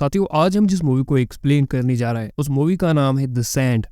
साथियों, आज हम जिस मूवी को एक्सप्लेन करने जा रहे हैं उस मूवी का नाम है द सैंड।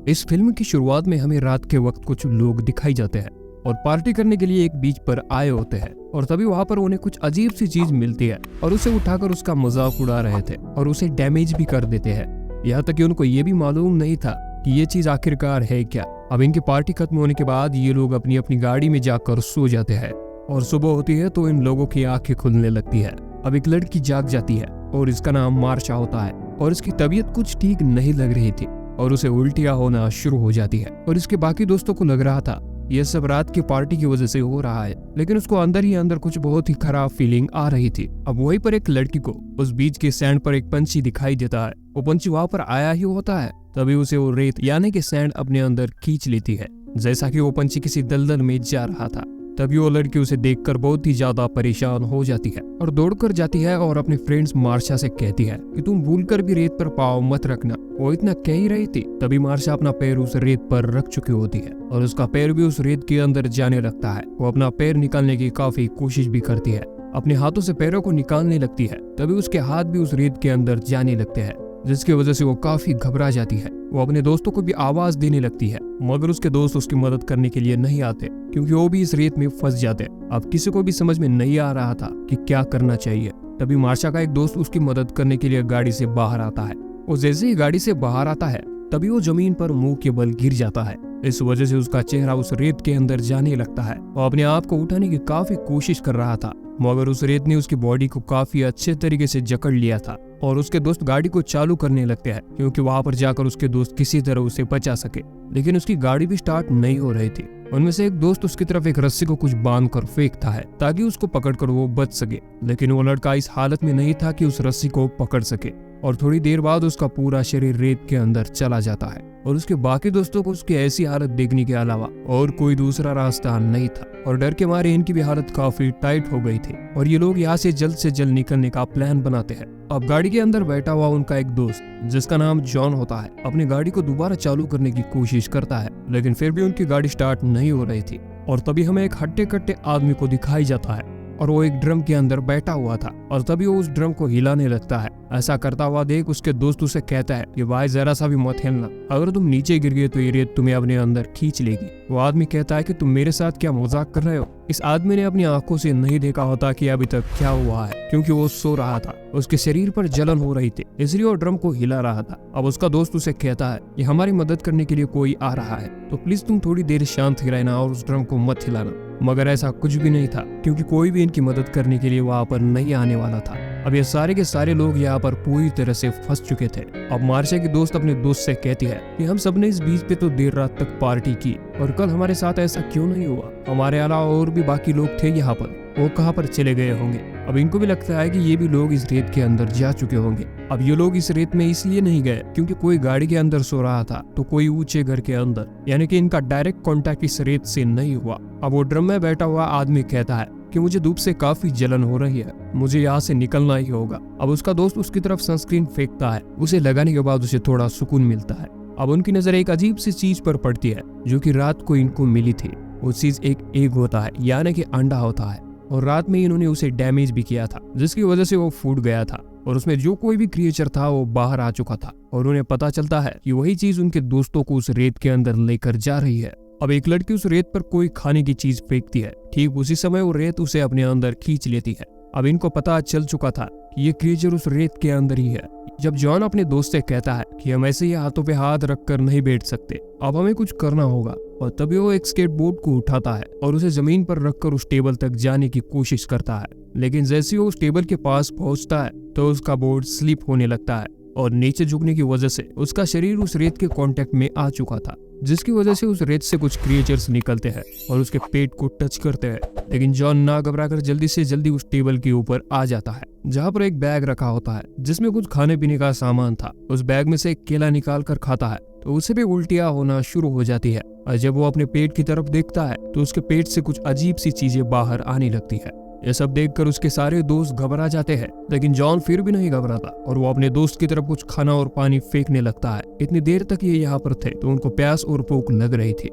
इस फिल्म की शुरुआत में हमें रात के वक्त कुछ लोग दिखाई जाते हैं और पार्टी करने के लिए एक बीच पर आए होते हैं और तभी वहाँ पर उन्हें कुछ अजीब सी चीज मिलती है और उसे उठाकर उसका मजाक उड़ा रहे थे और उसे डैमेज भी कर देते हैं। यहाँ तक कि उनको ये भी मालूम नहीं था कि ये चीज आखिरकार है क्या। अब इनकी पार्टी खत्म होने के बाद ये लोग अपनी अपनी गाड़ी में जाकर सो जाते हैं और सुबह होती है तो इन लोगों की आंखें खुलने लगती है। अब एक लड़की जाग जाती है और इसका नाम मार्शा होता है और इसकी तबीयत कुछ ठीक नहीं लग रही थी और उसे उल्टियां होना शुरू हो जाती है और इसके बाकी दोस्तों को लग रहा था यह सब रात की पार्टी की वजह से हो रहा है, लेकिन उसको अंदर ही अंदर कुछ बहुत ही खराब फीलिंग आ रही थी। अब वहीं पर एक लड़की को उस बीच के सैंड पर एक पंछी दिखाई देता है। वो पंछी वहां पर आया ही होता है, तभी उसे वो रेत यानी कि सैंड अपने अंदर खींच लेती है जैसा कि वो पंछी किसी दलदल में जा रहा था। तभी वो लड़की उसे देखकर बहुत ही ज्यादा परेशान हो जाती है और दौड़कर जाती है और अपने फ्रेंड्स मार्शा से कहती है कि तुम भूलकर भी रेत पर पाँव मत रखना। वो इतना कह ही रही थी तभी मार्शा अपना पैर उस रेत पर रख चुकी होती है और उसका पैर भी उस रेत के अंदर जाने लगता है। वो अपना पैर निकालने की काफी कोशिश भी करती है, अपने हाथों से पैरों को निकालने लगती है, तभी उसके हाथ भी उस रेत के अंदर जाने लगते हैं जिसकी वजह से वो काफी घबरा जाती है। वो अपने दोस्तों को भी आवाज देने लगती है मगर उसके दोस्त उसकी मदद करने के लिए नहीं आते क्योंकि वो भी इस रेत में फंस जाते। अब किसी को भी समझ में नहीं आ रहा था कि क्या करना चाहिए। तभी मार्शा का एक दोस्त उसकी मदद करने के लिए गाड़ी से बाहर आता है। वो जैसे ही गाड़ी से बाहर आता है तभी वो जमीन पर मुंह के बल गिर जाता है। इस वजह से उसका चेहरा उस रेत के अंदर जाने लगता है। वो अपने आप को उठाने की काफी कोशिश कर रहा था मगर उस रेत ने उसकी बॉडी को काफी अच्छे तरीके से जकड़ लिया था और उसके दोस्त गाड़ी को चालू करने लगते हैं क्योंकि वहां पर जाकर उसके दोस्त किसी तरह उसे बचा सके, लेकिन उसकी गाड़ी भी स्टार्ट नहीं हो रही थी। उनमें से एक दोस्त उसकी तरफ एक रस्सी को कुछ बांध कर फेंकता है ताकि उसको पकड़कर वो बच सके, लेकिन वो लड़का इस हालत में नहीं था कि उस रस्सी को पकड़ सके और थोड़ी देर बाद उसका पूरा शरीर रेत के अंदर चला जाता है और उसके बाकी दोस्तों को उसकी ऐसी हालत देखने के अलावा और कोई दूसरा रास्ता नहीं था और डर के मारे इनकी भी हालत काफी टाइट हो गई थी और ये लोग यहाँ से जल्द निकलने का प्लान बनाते हैं। अब गाड़ी के अंदर बैठा हुआ उनका एक दोस्त जिसका नाम जॉन होता है अपनी गाड़ी को दोबारा चालू करने की कोशिश करता है, लेकिन फिर भी उनकी गाड़ी स्टार्ट नहीं हो रही थी और तभी हमें एक हट्टे कट्टे आदमी को दिखाई जाता है और वो एक ड्रम के अंदर बैठा हुआ था और तभी वो उस ड्रम को हिलाने लगता है। ऐसा करता हुआ देख उसके दोस्त उसे कहता है कि भाई जरा सा भी मत हिलना, अगर तुम नीचे गिर गए तो ये रेत तुम्हें अपने अंदर खींच लेगी। वो आदमी कहता है कि तुम मेरे साथ क्या मजाक कर रहे हो। इस आदमी ने अपनी आंखों से नहीं देखा होता कि अभी तक क्या हुआ है क्योंकि वो सो रहा था। उसके शरीर पर जलन हो रही थी इसलिए वो ड्रम को हिला रहा था। अब उसका दोस्त उसे कहता है कि हमारी मदद करने के लिए कोई आ रहा है तो प्लीज तुम थोड़ी देर शांत ही रहना और उस ड्रम को मत हिलाना, मगर ऐसा कुछ भी नहीं था क्योंकि कोई भी इनकी मदद करने के लिए वहां पर नहीं आने वाला था। अब ये सारे के सारे लोग यहाँ पर पूरी तरह से फंस चुके थे। अब मार्शा की दोस्त अपने दोस्त से कहती है कि हम सबने इस बीच पे तो देर रात तक पार्टी की और कल हमारे साथ ऐसा क्यों नहीं हुआ, हमारे अलावा और भी बाकी लोग थे यहाँ पर, वो कहाँ पर चले गए होंगे। अब इनको भी लगता है कि ये भी लोग इस रेत के अंदर जा चुके होंगे। अब ये लोग इस रेत में इसलिए नहीं गए क्योंकि कोई गाड़ी के अंदर सो रहा था तो कोई ऊंचे घर के अंदर, यानी कि इनका डायरेक्ट कांटेक्ट इस रेत से नहीं हुआ। अब वो ड्रम में बैठा हुआ आदमी कहता है कि मुझे धूप से काफी जलन हो रही है, मुझे यहाँ से निकलना ही होगा। अब उसका दोस्त उसकी तरफ सनस्क्रीन फेंकता है, उसे लगाने के बाद उसे थोड़ा सुकून मिलता है। अब उनकी नजर एक अजीब सी चीज पर पड़ती है जो कि रात को इनको मिली थी। वो चीज एक एग होता है यानी कि अंडा होता है और रात में इन्होंने उसे डैमेज भी किया था जिसकी वजह से वो फूट गया था और उसमें जो कोई भी क्रिएचर था वो बाहर आ चुका था और उन्हें पता चलता है कि वही चीज उनके दोस्तों को उस रेत के अंदर लेकर जा रही है। अब एक लड़की उस रेत पर कोई खाने की चीज फेंकती है, ठीक उसी समय वो रेत उसे अपने अंदर खींच लेती है। अब इनको पता चल चुका था कि ये क्रिएचर उस रेत के अंदर ही है। जब जॉन अपने दोस्त से कहता है कि हम ऐसे ही हाथों पे हाथ रखकर नहीं बैठ सकते, अब हमें कुछ करना होगा, और तभी वो एक स्केटबोर्ड को उठाता है और उसे जमीन पर रखकर उस टेबल तक जाने की कोशिश करता है, लेकिन जैसे ही वो उस टेबल के पास पहुंचता है तो उसका बोर्ड स्लिप होने लगता है और नीचे झुकने की वजह से उसका शरीर उस रेत के कांटेक्ट में आ चुका था जिसकी वजह से उस रेत से कुछ क्रिएचर्स निकलते हैं और उसके पेट को टच करते हैं, लेकिन जॉन ना घबराकर जल्दी से जल्दी उस टेबल के ऊपर आ जाता है जहाँ पर एक बैग रखा होता है जिसमें कुछ खाने पीने का सामान था। उस बैग में से एक केला निकाल कर खाता है तो उसे भी उल्टियां होना शुरू हो जाती है और जब वो अपने पेट की तरफ देखता है तो उसके पेट से कुछ अजीब सी चीजें बाहर आने लगती है। ये सब देखकर उसके सारे दोस्त घबरा जाते हैं, लेकिन जॉन फिर भी नहीं घबराता और वो अपने दोस्त की तरफ कुछ खाना और पानी फेंकने लगता है। इतनी देर तक ये यहाँ पर थे तो उनको प्यास और भूख लग रही थी।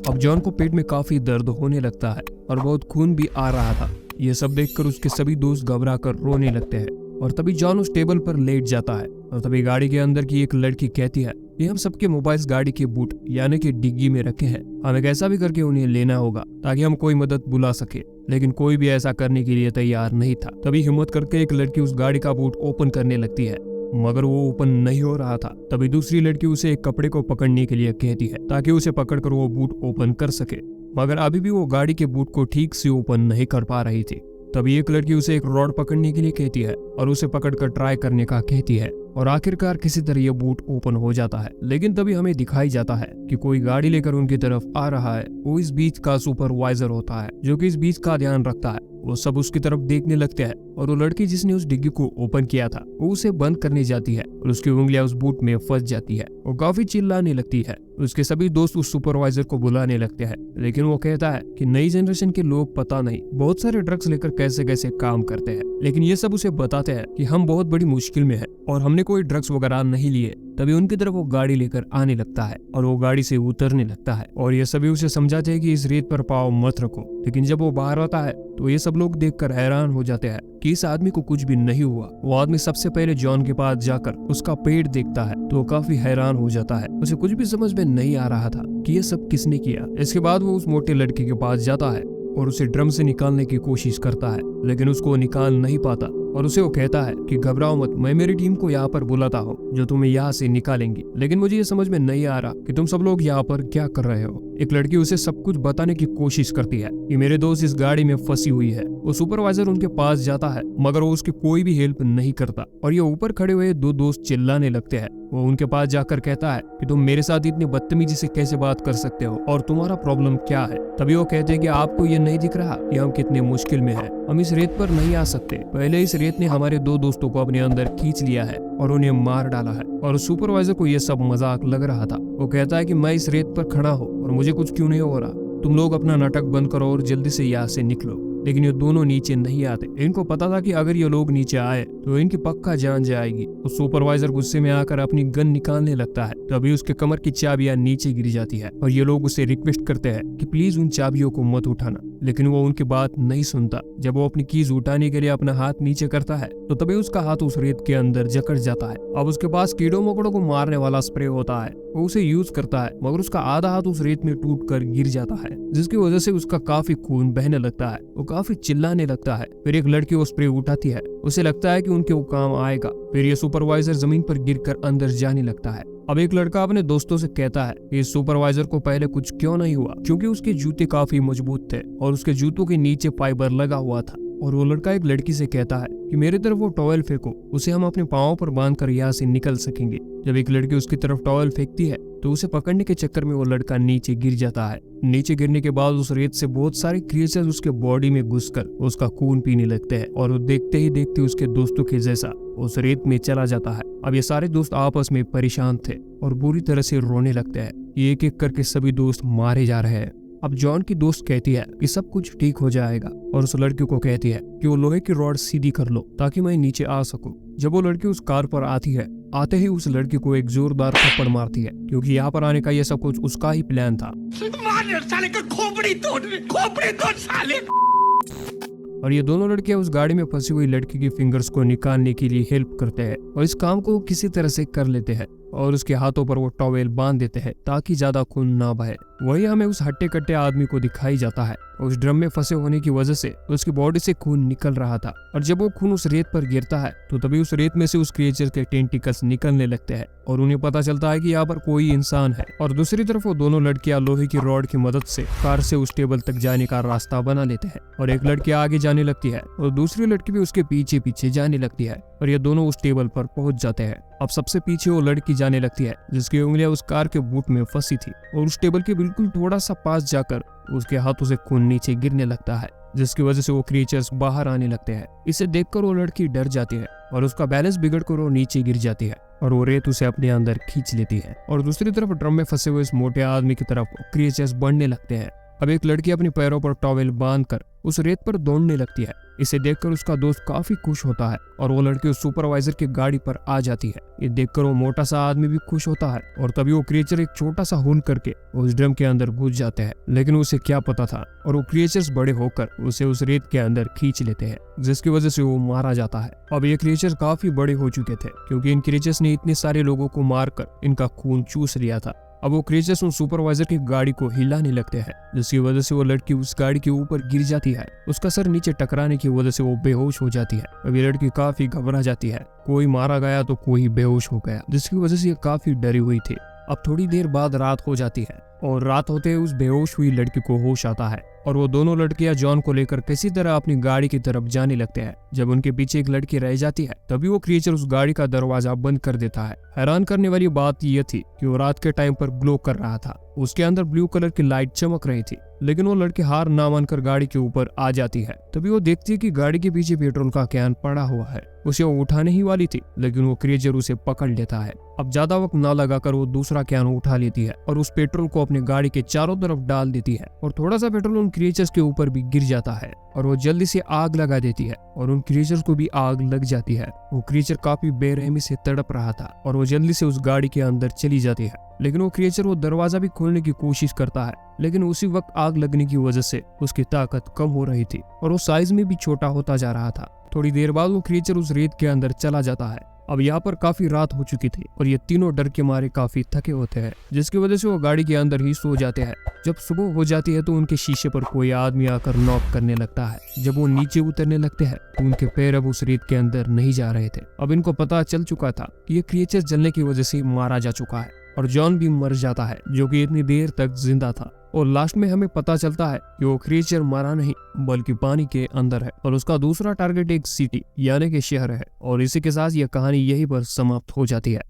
अब जॉन को पेट में काफी दर्द होने लगता है और बहुत खून भी आ रहा था। ये सब देखकर उसके सभी दोस्त घबरा कर रोने लगते हैं और तभी जॉन उस टेबल पर लेट जाता है और तभी गाड़ी के अंदर की एक लड़की कहती है कि हम सबके मोबाइल्स गाड़ी के बूट यानी कि डिग्गी में रखे हैं, हमें कैसा भी करके उन्हें लेना होगा ताकि हम कोई मदद बुला सके। लेकिन कोई भी ऐसा करने के लिए तैयार नहीं था। तभी हिम्मत करके एक लड़की उस गाड़ी का बूट ओपन करने लगती है, मगर वो ओपन नहीं हो रहा था। तभी दूसरी लड़की उसे एक कपड़े को पकड़ने के लिए कहती है ताकि उसे पकड़कर वो बूट ओपन कर सके, मगर अभी भी वो गाड़ी के बूट को ठीक से ओपन नहीं कर पा रही थी। तभी एक लड़की उसे एक रॉड पकड़ने के लिए कहती है और उसे पकड़कर ट्राई करने का कहती है और आखिरकार किसी तरह ये बूट ओपन हो जाता है। लेकिन तभी हमें दिखाई जाता है कि कोई गाड़ी लेकर उनकी तरफ आ रहा है। वो इस बीच का सुपरवाइजर होता है जो कि इस बीच का ध्यान रखता है। वो सब उसकी तरफ देखने लगते हैं और वो लड़की जिसने उस डिग्गी को ओपन किया था वो उसे बंद करने जाती है और उसकी उंगलियां उस बूट में फंस जाती है। वो काफी चिल्लाने लगती है। उसके सभी दोस्त उस सुपरवाइजर को बुलाने लगते हैं, लेकिन वो कहता है कि नई जनरेशन के लोग पता नहीं बहुत सारे ड्रग्स लेकर कैसे कैसे काम करते हैं, लेकिन ये सब उसे बताते हैं कि हम बहुत बड़ी मुश्किल में है और हमने कोई ड्रग्स वगैरह नहीं लिए। तभी उनकी तरफ वो गाड़ी लेकर आने लगता है और वो गाड़ी से उतरने लगता है और ये सभी उसे समझाते हैं कि इस रेत पर पाँव मत रखो। लेकिन जब वो बाहर आता है तो ये सब लोग देखकर हैरान हो जाते हैं कि इस आदमी को कुछ भी नहीं हुआ। वो आदमी सबसे पहले जॉन के पास जाकर उसका पेट देखता है तो वो काफी हैरान हो जाता है। उसे कुछ भी समझ में नहीं आ रहा था कि ये सब किसने किया। इसके बाद वो उस मोटे लड़के के पास जाता है और उसे ड्रम से निकालने की कोशिश करता है, लेकिन उसको निकाल नहीं पाता और उसे वो कहता है कि घबराओ मत, मैं मेरी टीम को यहाँ पर बुलाता हूँ जो तुम्हें यहाँ से निकालेंगी। लेकिन मुझे ये समझ में नहीं आ रहा कि तुम सब लोग यहाँ पर क्या कर रहे हो। एक लड़की उसे सब कुछ बताने की कोशिश करती है कि मेरे दोस्त इस गाड़ी में फंसी हुई है। वो सुपरवाइजर उनके पास जाता है मगर वो उसकी कोई भी हेल्प नहीं करता और ये ऊपर खड़े हुए दो दोस्त चिल्लाने लगते हैं। वो उनके पास जाकर कहता है कि तुम मेरे साथ इतनी बदतमीजी से कैसे बात कर सकते हो और तुम्हारा प्रॉब्लम क्या है। तभी वो कहते हैं कि आपको ये नहीं दिख रहा कि हम कितने मुश्किल में हैं, हम इस रेत पर नहीं आ सकते। पहले इस रेत ने हमारे दो दोस्तों को अपने अंदर खींच लिया है और उन्हें मार डाला है। और सुपरवाइजर को ये सब मजाक लग रहा था। वो कहता है कि मैं इस रेत पर खड़ा हूँ और मुझे कुछ क्यों नहीं हो रहा, तुम लोग अपना नाटक बंद करो और जल्दी से यहाँ से निकलो। लेकिन ये दोनों नीचे नहीं आते। इनको पता था कि अगर ये लोग नीचे आए तो इनकी पक्का जान जाएगी। तो सुपरवाइजर गुस्से में आकर अपनी गन निकालने लगता है, तभी उसके कमर की चाबियां नीचे गिर जाती है और ये लोग उसे रिक्वेस्ट करते हैं कि प्लीज उन चाबियों को मत उठाना, लेकिन वो उनकी बात नहीं सुनता। जब वो अपनी कीज उठाने के लिए अपना हाथ नीचे करता है तो तभी उसका हाथ उस रेत के अंदर जकड़ जाता है। अब उसके पास कीड़ों मकोड़ों को मारने वाला स्प्रे होता है, वो उसे यूज करता है मगर उसका आधा हाथ उस रेत में टूट कर गिर जाता है, जिसकी वजह से उसका काफी खून बहने लगता है। वो काफी चिल्लाने लगता है। फिर एक लड़की वो स्प्रे उठाती है, उसे लगता है कि उनके वो काम आएगा। फिर ये सुपरवाइजर जमीन पर गिरकर अंदर जाने लगता है। अब एक लड़का अपने दोस्तों से कहता है कि इस सुपरवाइजर को पहले कुछ क्यों नहीं हुआ, क्योंकि उसके जूते काफी मजबूत थे और उसके जूतों के नीचे फाइबर लगा हुआ था। और वो लड़का एक लड़की से कहता है कि मेरे तरफ वो टॉवेल फेंको, उसे हम अपने पाँव पर बांधकर यहाँ से निकल सकेंगे। जब एक लड़की उसकी तरफ टॉवेल फेंकती है तो उसे पकड़ने के चक्कर में वो लड़का नीचे गिर जाता है। नीचे गिरने के बाद उस रेत से बहुत सारे क्रिएचर्स उसके बॉडी में घुसकर उसका खून पीने लगते हैं और वो देखते ही देखते उसके दोस्तों के जैसा उस रेत में चला जाता है। अब ये सारे दोस्त आपस में परेशान थे और बुरी तरह से रोने लगते हैं। एक एक करके सभी दोस्त मारे जा रहे हैं। अब जॉन की दोस्त कहती है कि सब कुछ ठीक हो जाएगा और उस लड़की को कहती है कि वो लोहे की रॉड सीधी कर लो ताकि मैं नीचे आ सकूं। जब वो लड़की उस कार पर आती है, आते ही उस लड़की को एक जोरदार थप्पड़ मारती है, क्योंकि यहाँ पर आने का ये सब कुछ उसका ही प्लान था। साले का खोपड़ी तोड़ साले। और ये दोनों लड़कियां उस गाड़ी में फंसी हुई लड़की की फिंगर्स को निकालने के लिए हेल्प करते हैं और इस काम को किसी तरह से कर लेते हैं और उसके हाथों पर वो टॉवेल बांध देते हैं ताकि ज्यादा खून ना बहे। वही हमें उस हट्टे कट्टे आदमी को दिखाई जाता है। उस ड्रम में फंसे होने की वजह से उसकी बॉडी से खून निकल रहा था और जब वो खून उस रेत पर गिरता है तो तभी उस रेत में से उस क्रिएचर के टेंटिकल्स निकलने लगते हैं और उन्हें पता चलता है कि यहाँ पर कोई इंसान है। और दूसरी तरफ वो दोनों लड़कियां लोहे की रॉड की मदद से कार से उस टेबल तक जाने का रास्ता बना लेते हैं और एक लड़की आगे जाने लगती है और दूसरी लड़की भी उसके पीछे पीछे जाने लगती है और ये दोनों उस टेबल पर पहुंच जाते हैं। अब सबसे पीछे वो लड़की जाने लगती है जिसकी उंगलियां उस कार के बूट में फंसी थी और उस टेबल के बिल्कुल थोड़ा सा पास जाकर उसके हाथों से खून नीचे गिरने लगता है, जिसकी वजह से वो क्रिएचर्स बाहर आने लगते हैं। इसे देखकर वो लड़की डर जाती है और उसका बैलेंस बिगड़कर वो नीचे गिर जाती है और वो रेत उसे अपने अंदर खींच लेती है। और दूसरी तरफ ड्रम में फंसे हुए इस मोटे आदमी की तरफ क्रिएचर्स बढ़ने लगते हैं अब एक लड़की अपने पैरों पर टॉवेल बांधकर उस रेत पर दौड़ने लगती है। इसे देखकर उसका दोस्त काफी खुश होता है और वो लड़की उस सुपरवाइजर की गाड़ी पर आ जाती है। ये देखकर वो मोटा सा आदमी भी खुश होता है और तभी वो क्रिएचर एक छोटा सा खून करके उस ड्रम के अंदर घुस जाते हैं। लेकिन उसे क्या पता था, और वो क्रिएचर्स बड़े होकर उसे उस रेत के अंदर खींच लेते हैं, जिसकी वजह से वो मारा जाता है। अब ये क्रिएचर काफी बड़े हो चुके थे क्योंकि इन क्रिएचर्स ने इतने सारे लोगों को मारकर इनका खून चूस लिया था। अब वो क्रिएचर्स उस सुपरवाइजर की गाड़ी को हिलाने लगते हैं, जिसकी वजह से वो लड़की उस गाड़ी के ऊपर गिर जाती है। उसका सर नीचे टकराने की वजह से वो बेहोश हो जाती है। अब ये लड़की काफी घबरा जाती है, कोई मारा गया तो कोई बेहोश हो गया, जिसकी वजह से ये काफी डरी हुई थी। अब थोड़ी देर बाद रात हो जाती है और रात होते ही उस बेहोश हुई लड़की को होश आता है और वो दोनों लड़कियां जॉन को लेकर किसी तरह अपनी गाड़ी की तरफ जाने लगते हैं। जब उनके पीछे एक लड़की रह जाती है तभी वो क्रिएचर उस गाड़ी का दरवाजा बंद कर देता है। हैरान करने वाली बात यह थी कि वो रात के टाइम पर ग्लो कर रहा था, उसके अंदर ब्लू कलर की लाइट चमक रही थी। लेकिन वो लड़की हार ना मानकर गाड़ी के ऊपर आ जाती है। तभी वो देखती है कि गाड़ी के पीछे पेट्रोल का कैन पड़ा हुआ है। उसे वो उठाने ही वाली थी, लेकिन वो क्रिएचर उसे पकड़ लेता है। अब ज्यादा वक्त ना लगाकर वो दूसरा कैन उठा लेती है और उस पेट्रोल को अपनी गाड़ी के चारों तरफ डाल देती है और थोड़ा सा पेट्रोल उन क्रिएचर्स के ऊपर भी गिर जाता है और वो जल्दी से आग लगा देती है और उन क्रिएचर्स को भी आग लग जाती है। वो क्रिएचर काफी बेरहमी से तड़प रहा था और वो जल्दी से उस गाड़ी के अंदर चली जाती है। लेकिन वो क्रिएचर वो दरवाजा भी खोलने की कोशिश करता है, लेकिन उसी वक्त आग लगने की वजह से उसकी ताकत कम हो रही थी और वो साइज में भी छोटा होता जा रहा था। थोड़ी देर बाद वो क्रिएचर उस रेत के अंदर चला जाता है। अब यहाँ पर काफी रात हो चुकी थी और ये तीनों डर के मारे काफी थके होते हैं, जिसकी वजह से वो गाड़ी के अंदर ही सो जाते हैं। जब सुबह हो जाती है तो उनके शीशे पर कोई आदमी आकर नॉक करने लगता है। जब वो नीचे उतरने लगते हैं तो उनके पैर अब उस रेत के अंदर नहीं जा रहे थे। अब इनको पता चल चुका था कि ये क्रिएचर जलने की वजह से मारा जा चुका है और जॉन भी मर जाता है, जो कि इतनी देर तक जिंदा था। और लास्ट में हमें पता चलता है कि वो क्रिएचर मरा नहीं बल्कि पानी के अंदर है और उसका दूसरा टारगेट एक सिटी यानी कि शहर है। और इसी के साथ यह कहानी यहीं पर समाप्त हो जाती है।